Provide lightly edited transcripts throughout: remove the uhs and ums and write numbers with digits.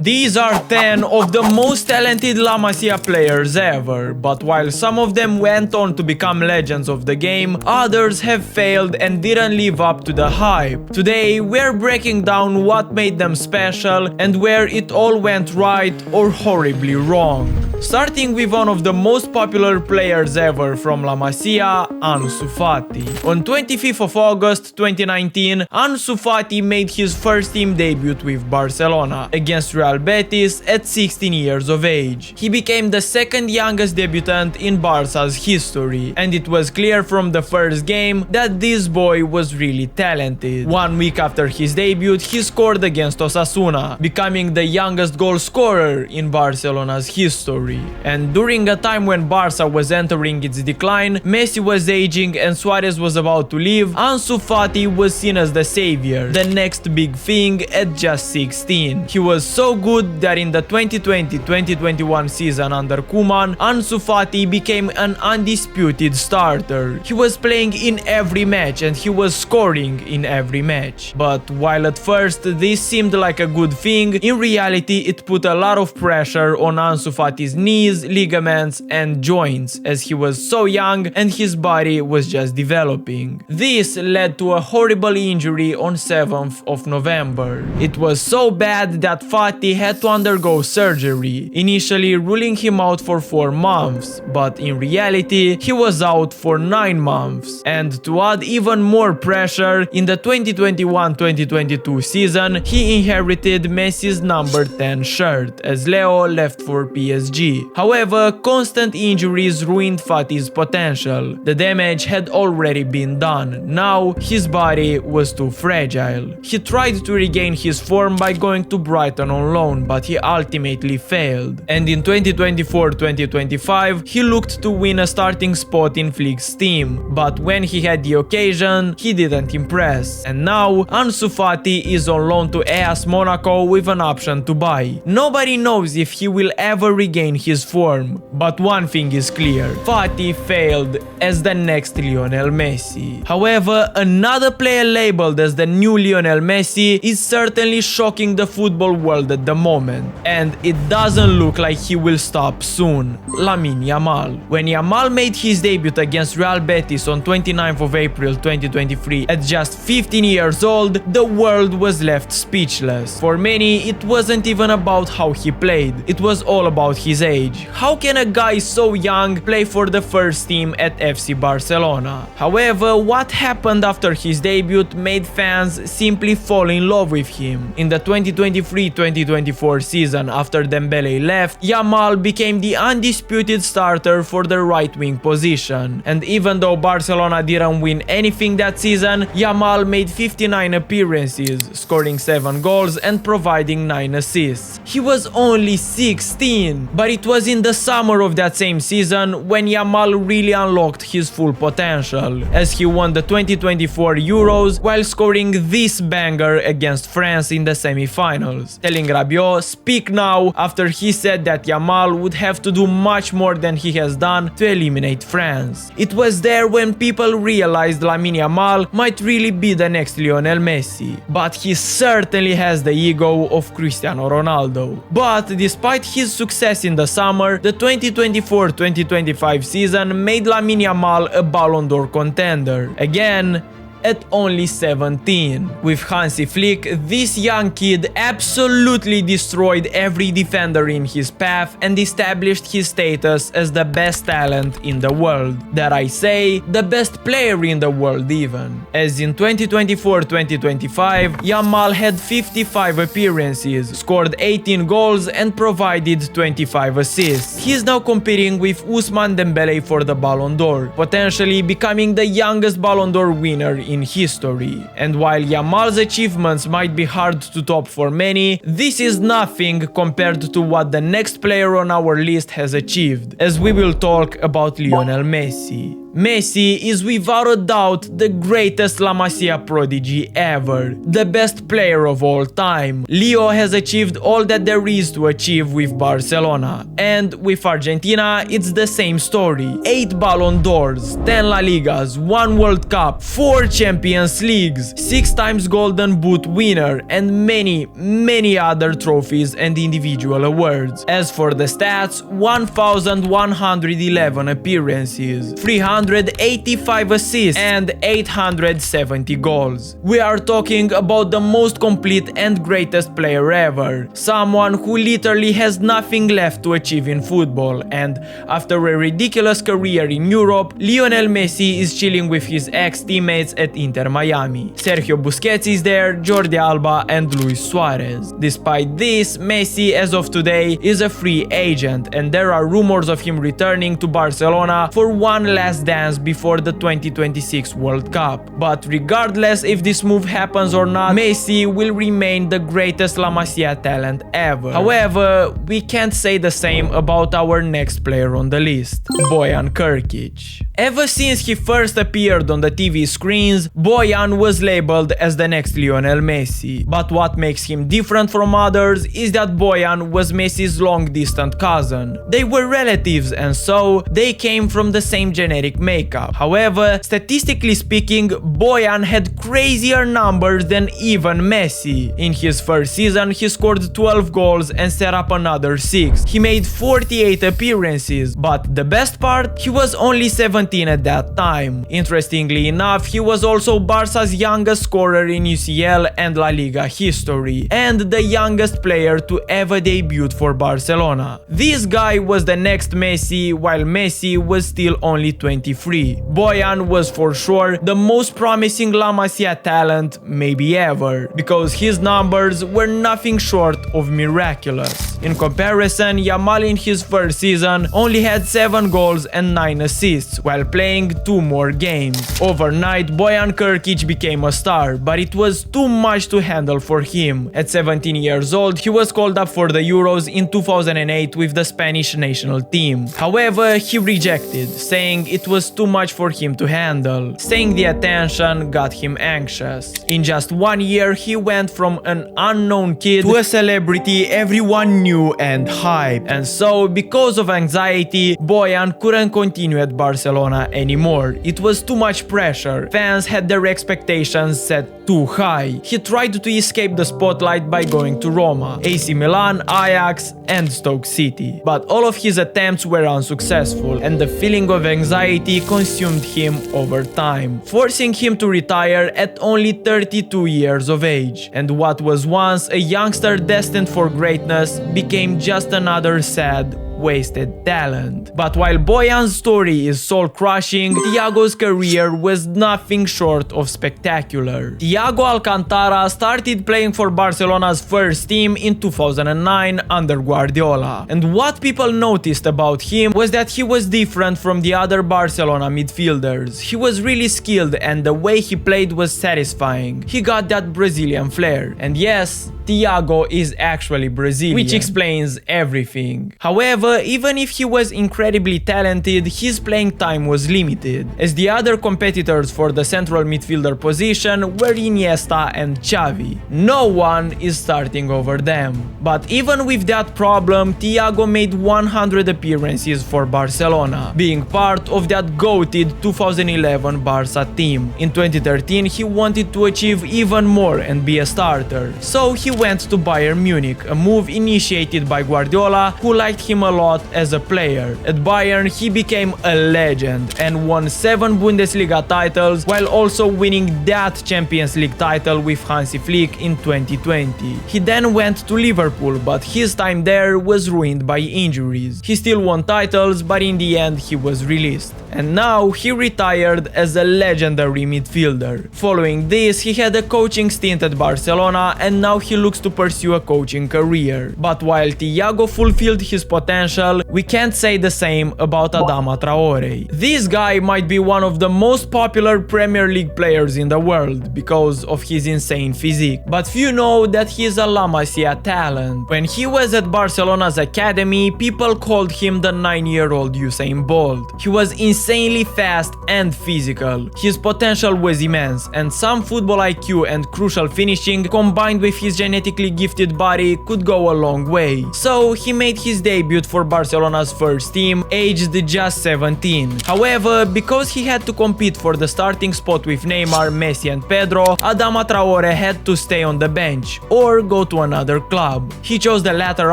These are 10 of the most talented La Masia players ever, but while some of them went on to become legends of the game, others have failed and didn't live up to the hype. Today, we're breaking down what made them special and where it all went right or horribly wrong. Starting with one of the most popular players ever from La Masia, Ansu Fati. On 25th of August 2019, Ansu Fati made his first team debut with Barcelona against Real Betis at 16 years of age. He became the second youngest debutant in Barca's history, and it was clear from the first game that this boy was really talented. 1 week after his debut, he scored against Osasuna, becoming the youngest goal scorer in Barcelona's history. And during a time when Barca was entering its decline, Messi was aging and Suarez was about to leave, Ansu Fati was seen as the savior, the next big thing at just 16. He was so good that in the 2020-2021 season under Koeman, Ansu Fati became an undisputed starter. He was playing in every match and he was scoring in every match. But while at first this seemed like a good thing, in reality it put a lot of pressure on Ansu Fati's knees, ligaments and joints, as he was so young and his body was just developing. This led to a horrible injury on 7th of November. It was so bad that Fati had to undergo surgery, initially ruling him out for 4 months, but in reality he was out for 9 months. And to add even more pressure, in the 2021-2022 season he inherited Messi's number 10 shirt, as Leo left for PSG. However, constant injuries ruined Fati's potential. The damage had already been done. Now his body was too fragile. He tried to regain his form by going to Brighton on loan, but he ultimately failed. And in 2024-2025, he looked to win a starting spot in Flick's team, but when he had the occasion, he didn't impress. And now Ansu Fati is on loan to AS Monaco with an option to buy. Nobody knows if he will ever regain his form, but one thing is clear: Fati failed as the next Lionel Messi. However, another player labeled as the new Lionel Messi is certainly shocking the football world at the moment, and it doesn't look like he will stop soon: Lamine Yamal. When Yamal made his debut against Real Betis on 29th of April 2023 at just 15 years old, the world was left speechless. For many, it wasn't even about how he played, it was all about his age. How can a guy so young play for the first team at FC Barcelona? However, what happened after his debut made fans simply fall in love with him. In the 2023-2024 season, after Dembele left, Yamal became the undisputed starter for the right-wing position. And even though Barcelona didn't win anything that season, Yamal made 59 appearances, scoring 7 goals and providing 9 assists. He was only 16, but it was in the summer of that same season when Yamal really unlocked his full potential, as he won the 2024 Euros while scoring this banger against France in the semi-finals, telling Rabiot speak now after he said that Yamal would have to do much more than he has done to eliminate France. It was there when people realized Lamine Yamal might really be the next Lionel Messi, but he certainly has the ego of Cristiano Ronaldo. But despite his success in the summer, the 2024-2025 season made Lamine Yamal a Ballon d'Or contender, again at only 17. With Hansi Flick, this young kid absolutely destroyed every defender in his path and established his status as the best talent in the world. Dare I say, the best player in the world even. As in 2024-2025, Yamal had 55 appearances, scored 18 goals and provided 25 assists. He is now competing with Ousmane Dembele for the Ballon d'Or, potentially becoming the youngest Ballon d'Or winner in history. And while Yamal's achievements might be hard to top for many, this is nothing compared to what the next player on our list has achieved, as we will talk about Lionel Messi. Messi is without a doubt the greatest La Masia prodigy ever, the best player of all time. Leo has achieved all that there is to achieve with Barcelona, and with Argentina it's the same story. 8 Ballon d'Ors, 10 La Ligas, 1 World Cup, 4 Champions Leagues, 6 times Golden Boot winner, and many other trophies and individual awards. As for the stats, 1,111 appearances, 385 assists and 870 goals. We are talking about the most complete and greatest player ever, someone who literally has nothing left to achieve in football, and after a ridiculous career in Europe, Lionel Messi is chilling with his ex-teammates at Inter Miami. Sergio Busquets is there, Jordi Alba and Luis Suarez. Despite this, Messi as of today is a free agent, and there are rumors of him returning to Barcelona for one last dance before the 2026 World Cup. But regardless if this move happens or not, Messi will remain the greatest La Masia talent ever. However, we can't say the same about our next player on the list, Bojan Krkić. Ever since he first appeared on the TV screens, Bojan was labeled as the next Lionel Messi. But what makes him different from others is that Bojan was Messi's long-distant cousin. They were relatives, and so they came from the same genetic makeup. However, statistically speaking, Bojan had crazier numbers than even Messi. In his first season, he scored 12 goals and set up another 6. He made 48 appearances, but the best part, he was only 17 at that time. Interestingly enough, he was also Barca's youngest scorer in UCL and La Liga history, and the youngest player to ever debut for Barcelona. This guy was the next Messi, while Messi was still only 23. Bojan was for sure the most promising La Masia talent maybe ever, because his numbers were nothing short of miraculous. In comparison, Yamal in his first season only had 7 goals and 9 assists, while playing 2 more games. Overnight, Bojan Krkić became a star, but it was too much to handle for him. At 17 years old, he was called up for the Euros in 2008 with the Spanish national team. However, he rejected, saying it was too much for him to handle, saying the attention got him anxious. In just 1 year, he went from an unknown kid to a celebrity everyone knew and hyped. And so, because of anxiety, Bojan couldn't continue at Barcelona anymore. It was too much pressure. Fans had their expectations set too high. He tried to escape the spotlight by going to Roma, AC Milan, Ajax and Stoke City. But all of his attempts were unsuccessful, and the feeling of anxiety consumed him over time, forcing him to retire at only 32 years of age. And what was once a youngster destined for greatness became just another sad, wasted talent. But while Bojan's story is soul-crushing, Thiago's career was nothing short of spectacular. Thiago Alcantara started playing for Barcelona's first team in 2009 under Guardiola, and what people noticed about him was that he was different from the other Barcelona midfielders. He was really skilled, and the way he played was satisfying. He got that Brazilian flair, and yes, Thiago is actually Brazilian, which explains everything. However, even if he was incredibly talented, his playing time was limited, as the other competitors for the central midfielder position were Iniesta and Xavi. No one is starting over them. But even with that problem, Thiago made 100 appearances for Barcelona, being part of that goated 2011 Barca team. In 2013, he wanted to achieve even more and be a starter, so he went to Bayern Munich, a move initiated by Guardiola, who liked him a lot as a player. At Bayern, he became a legend and won 7 Bundesliga titles, while also winning that Champions League title with Hansi Flick in 2020. He then went to Liverpool, but his time there was ruined by injuries. He still won titles, but in the end he was released. And now he retired as a legendary midfielder. Following this, he had a coaching stint at Barcelona, and now he looks to pursue a coaching career. But while Thiago fulfilled his potential, we can't say the same about Adama Traore. This guy might be one of the most popular Premier League players in the world because of his insane physique, but few know that he is a La Masia talent. When he was at Barcelona's academy, people called him the 9-year-old Usain Bolt. He was insane insanely fast and physical. His potential was immense, and some football IQ and crucial finishing combined with his genetically gifted body could go a long way. So he made his debut for Barcelona's first team, aged just 17. However, because he had to compete for the starting spot with Neymar, Messi and Pedro, Adama Traore had to stay on the bench or go to another club. He chose the latter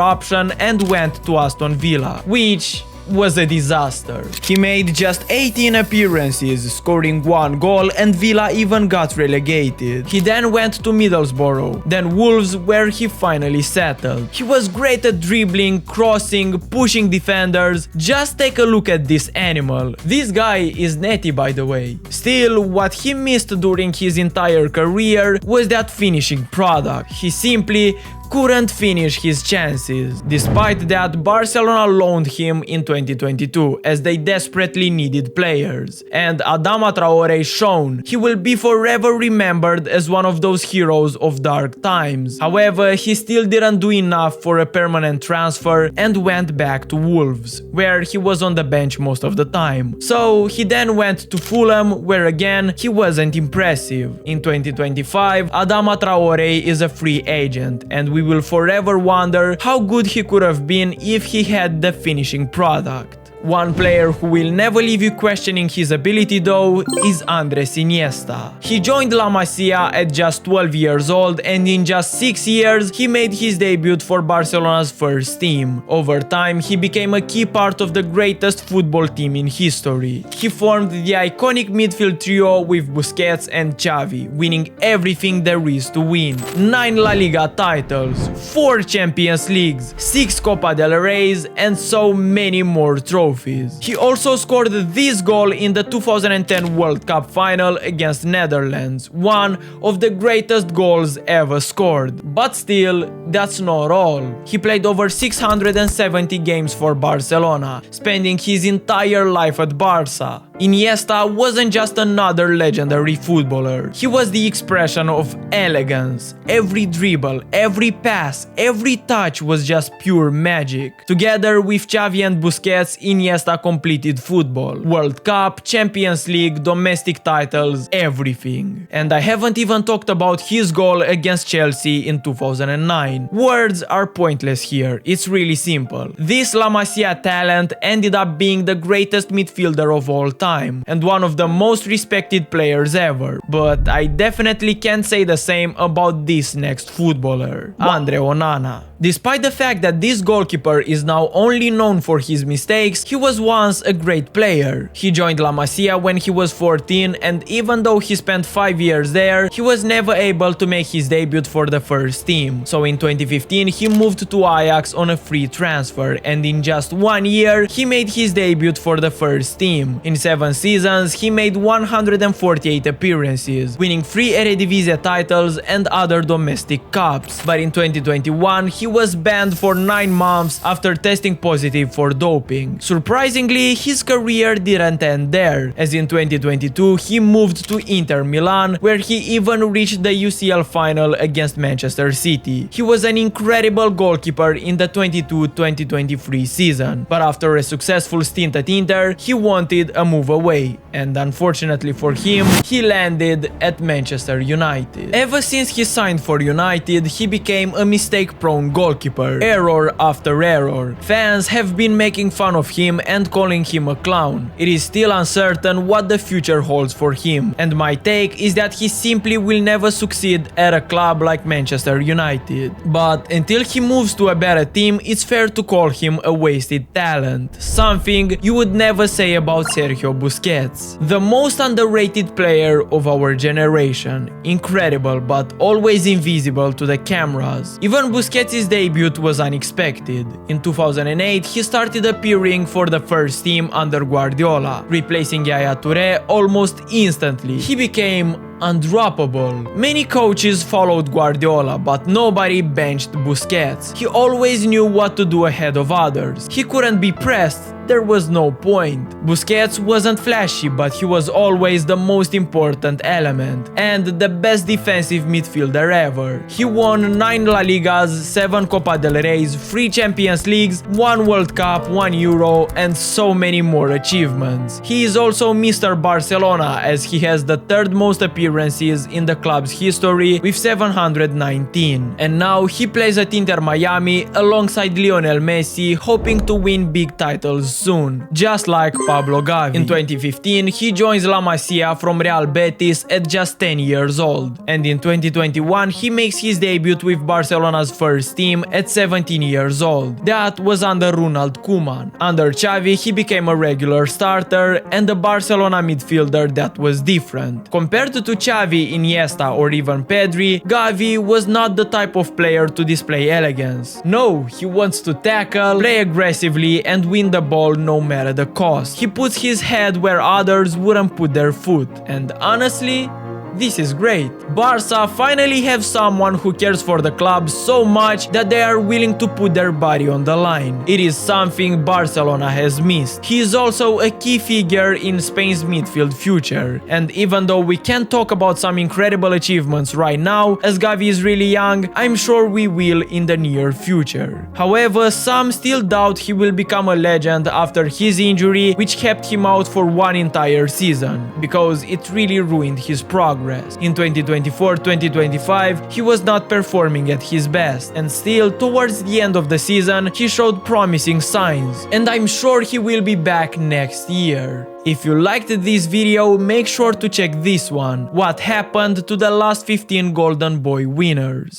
option and went to Aston Villa, which was a disaster. He made just 18 appearances, scoring 1 goal, and Villa even got relegated. He then went to Middlesbrough, then Wolves, where he finally settled. He was great at dribbling, crossing, pushing defenders. Just take a look at this animal. This guy is natty, by the way. Still, what he missed during his entire career was that finishing product. He simply couldn't finish his chances. Despite that, Barcelona loaned him in 2022 as they desperately needed players. And Adama Traore shone. He will be forever remembered as one of those heroes of dark times. However, he still didn't do enough for a permanent transfer and went back to Wolves, where he was on the bench most of the time. So he then went to Fulham, where again he wasn't impressive. In 2025, Adama Traore is a free agent, and we will forever wonder how good he could have been if he had the finishing product. One player who will never leave you questioning his ability though is Andrés Iniesta. He joined La Masia at just 12 years old, and in just 6 years he made his debut for Barcelona's first team. Over time he became a key part of the greatest football team in history. He formed the iconic midfield trio with Busquets and Xavi, winning everything there is to win. 9 La Liga titles, 4 Champions Leagues, 6 Copa del Reys, and so many more trophies. He also scored this goal in the 2010 World Cup final against Netherlands, one of the greatest goals ever scored. But still, that's not all. He played over 670 games for Barcelona, spending his entire life at Barca. Iniesta wasn't just another legendary footballer. He was the expression of elegance. Every dribble, every pass, every touch was just pure magic. Together with Xavi and Busquets, Iniesta completed football. World Cup, Champions League, domestic titles, everything. And I haven't even talked about his goal against Chelsea in 2009. Words are pointless here, it's really simple. This La Masia talent ended up being the greatest midfielder of all time, and one of the most respected players ever. But I definitely can't say the same about this next footballer, Andre Onana. Despite the fact that this goalkeeper is now only known for his mistakes, he was once a great player. He joined La Masia when he was 14, and even though he spent 5 years there, he was never able to make his debut for the first team. So in 2015 he moved to Ajax on a free transfer, and in just 1 year he made his debut for the first team. In 7 seasons he made 148 appearances, winning 3 Eredivisie titles and other domestic cups. But in 2021 he was banned for 9 months after testing positive for doping. Surprisingly, his career didn't end there, as in 2022 he moved to Inter Milan, where he even reached the UCL final against Manchester City. He was an incredible goalkeeper in the 22-2023 season, but after a successful stint at Inter, he wanted a move away, and unfortunately for him, he landed at Manchester United. Ever since he signed for United, he became a mistake-prone goalkeeper, error after error. Fans have been making fun of him and calling him a clown. It is still uncertain what the future holds for him, and my take is that he simply will never succeed at a club like Manchester United. But until he moves to a better team, it's fair to call him a wasted talent, something you would never say about Sergio Busquets, the most underrated player of our generation. Incredible, but always invisible to the cameras. Even Busquets' debut was unexpected. In 2008, he started appearing for the first team under Guardiola, replacing Yaya Touré almost instantly. He became undroppable. Many coaches followed Guardiola, but nobody benched Busquets. He always knew what to do ahead of others. He couldn't be pressed, there was no point. Busquets wasn't flashy, but he was always the most important element and the best defensive midfielder ever. He won 9 La Ligas, 7 Copa del Reys, 3 Champions Leagues, 1 World Cup, 1 Euro, and so many more achievements. He is also Mr. Barcelona, as he has the 3rd most appearances in the club's history with 719. And now he plays at Inter Miami alongside Lionel Messi, hoping to win big titles soon, just like Pablo Gavi. In 2015, he joins La Masia from Real Betis at just 10 years old. And in 2021, he makes his debut with Barcelona's first team at 17 years old. That was under Ronald Koeman. Under Xavi, he became a regular starter and a Barcelona midfielder that was different. Compared to Xavi, Iniesta or even Pedri, Gavi was not the type of player to display elegance. No, he wants to tackle, play aggressively and win the ball no matter the cost. He puts his head where others wouldn't put their foot, and honestly, this is great. Barca finally have someone who cares for the club so much that they are willing to put their body on the line. It is something Barcelona has missed. He is also a key figure in Spain's midfield future. And even though we can't talk about some incredible achievements right now, as Gavi is really young, I'm sure we will in the near future. However, some still doubt he will become a legend after his injury, which kept him out for 1 entire season, because it really ruined his progress. In 2024-2025, he was not performing at his best, and still, towards the end of the season, he showed promising signs, and I'm sure he will be back next year. If you liked this video, make sure to check this one: what happened to the last 15 Golden Boy winners.